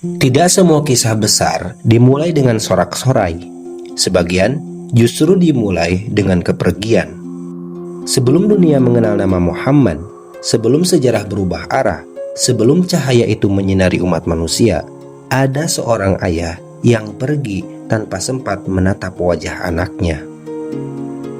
Tidak semua kisah besar dimulai dengan sorak-sorai. Sebagian justru dimulai dengan kepergian. Sebelum dunia mengenal nama Muhammad, sebelum sejarah berubah arah, sebelum cahaya itu menyinari umat manusia, ada seorang ayah yang pergi tanpa sempat menatap wajah anaknya.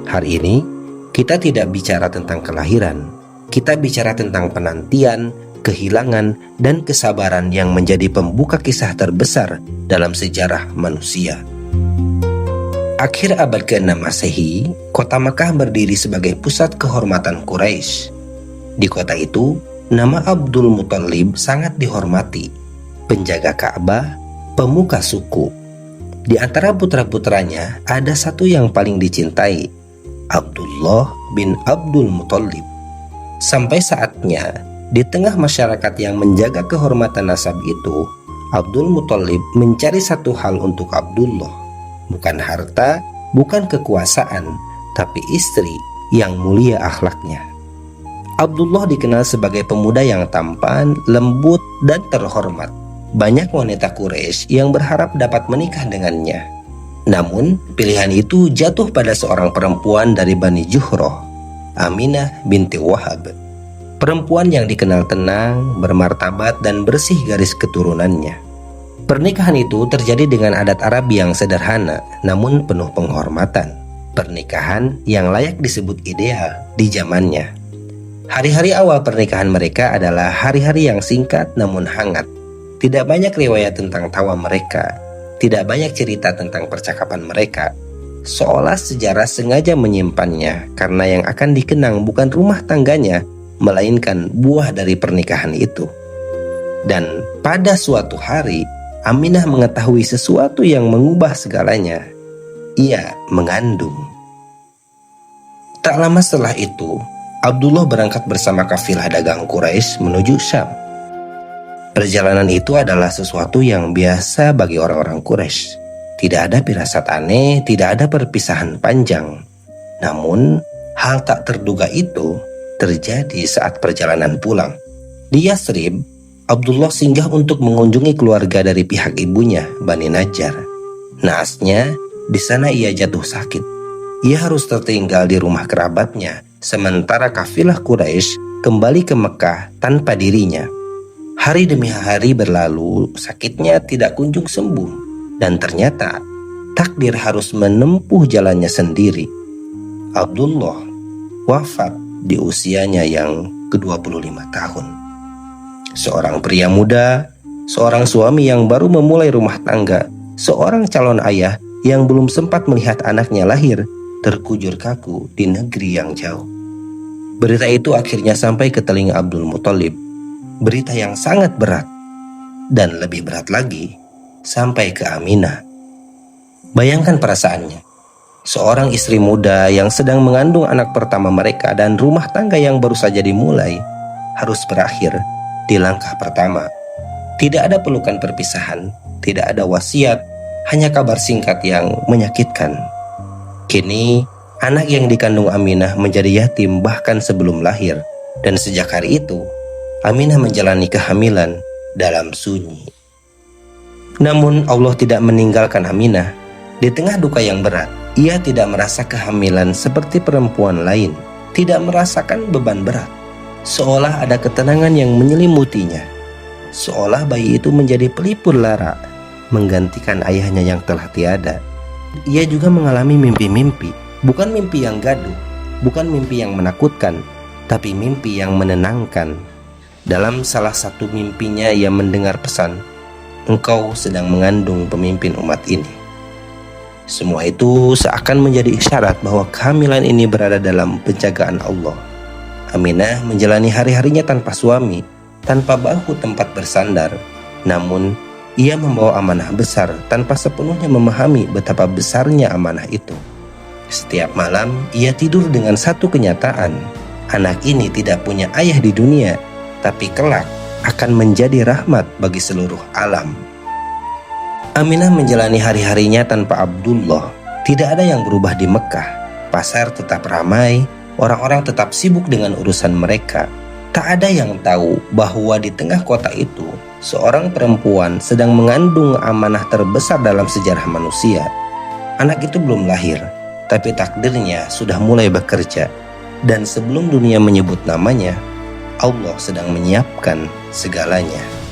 Hari ini, kita tidak bicara tentang kelahiran. Kita bicara tentang penantian, kehilangan, dan kesabaran yang menjadi pembuka kisah terbesar dalam sejarah manusia. Akhir abad ke-6 Masehi, kota Makkah berdiri sebagai pusat kehormatan Quraisy. Di kota itu, nama Abdul Muthalib sangat dihormati, penjaga Ka'bah, pemuka suku. Di antara putra-putranya, ada satu yang paling dicintai, Abdullah bin Abdul Muthalib. Sampai saatnya, di tengah masyarakat yang menjaga kehormatan nasab itu, Abdul Muthalib mencari satu hal untuk Abdullah. Bukan harta, bukan kekuasaan, tapi istri yang mulia akhlaknya. Abdullah dikenal sebagai pemuda yang tampan, lembut, dan terhormat. Banyak wanita Quraisy yang berharap dapat menikah dengannya. Namun, pilihan itu jatuh pada seorang perempuan dari Bani Juhroh, Aminah binti Wahab. Perempuan yang dikenal tenang, bermartabat, dan bersih garis keturunannya. Pernikahan itu terjadi dengan adat Arab yang sederhana, namun penuh penghormatan. Pernikahan yang layak disebut ideal di zamannya. Hari-hari awal pernikahan mereka adalah hari-hari yang singkat namun hangat. Tidak banyak riwayat tentang tawa mereka. Tidak banyak cerita tentang percakapan mereka. Seolah sejarah sengaja menyimpannya karena yang akan dikenang bukan rumah tangganya, melainkan buah dari pernikahan itu. Dan pada suatu hari, Aminah mengetahui sesuatu yang mengubah segalanya. Ia mengandung. Tak lama setelah itu, Abdullah berangkat bersama kafilah dagang Quraisy menuju Syam. Perjalanan itu adalah sesuatu yang biasa bagi orang-orang Quraisy. Tidak ada firasat aneh, tidak ada perpisahan panjang. Namun, hal tak terduga itu terjadi saat perjalanan pulang. Di Yathrib, Abdullah singgah untuk mengunjungi keluarga dari pihak ibunya, Bani Najjar. Naasnya, di sana ia jatuh sakit. Ia harus tertinggal di rumah kerabatnya, sementara kafilah Quraisy kembali ke Mekah tanpa dirinya. Hari demi hari berlalu, sakitnya tidak kunjung sembuh. Dan ternyata, takdir harus menempuh jalannya sendiri. Abdullah wafat di usianya yang ke-25 tahun. Seorang pria muda, seorang suami yang baru memulai rumah tangga, seorang calon ayah yang belum sempat melihat anaknya lahir, terkujur kaku di negeri yang jauh. Berita itu akhirnya sampai ke telinga Abdul Muthalib. Berita yang sangat berat, dan lebih berat lagi, sampai ke Aminah. Bayangkan perasaannya. Seorang istri muda yang sedang mengandung anak pertama mereka dan rumah tangga yang baru saja dimulai harus berakhir di langkah pertama. Tidak ada pelukan perpisahan, tidak ada wasiat, hanya kabar singkat yang menyakitkan. Kini, anak yang dikandung Aminah menjadi yatim bahkan sebelum lahir. Dan sejak hari itu, Aminah menjalani kehamilan dalam sunyi. Namun Allah tidak meninggalkan Aminah. Di tengah duka yang berat, ia tidak merasa kehamilan seperti perempuan lain, tidak merasakan beban berat. Seolah ada ketenangan yang menyelimutinya. Seolah bayi itu menjadi pelipur lara, menggantikan ayahnya yang telah tiada. Ia juga mengalami mimpi-mimpi, bukan mimpi yang gaduh, bukan mimpi yang menakutkan, tapi mimpi yang menenangkan. Dalam salah satu mimpinya ia mendengar pesan, "Engkau sedang mengandung pemimpin umat ini." Semua itu seakan menjadi isyarat bahwa kehamilan ini berada dalam penjagaan Allah. Aminah menjalani hari-harinya tanpa suami, tanpa bahu tempat bersandar. Namun, ia membawa amanah besar tanpa sepenuhnya memahami betapa besarnya amanah itu. Setiap malam, ia tidur dengan satu kenyataan. Anak ini tidak punya ayah di dunia, tapi kelak akan menjadi rahmat bagi seluruh alam. Aminah menjalani hari-harinya tanpa Abdullah. Tidak ada yang berubah di Mekah. Pasar tetap ramai, orang-orang tetap sibuk dengan urusan mereka. Tak ada yang tahu bahwa di tengah kota itu, seorang perempuan sedang mengandung amanah terbesar dalam sejarah manusia. Anak itu belum lahir, tapi takdirnya sudah mulai bekerja. Dan sebelum dunia menyebut namanya, Allah sedang menyiapkan segalanya.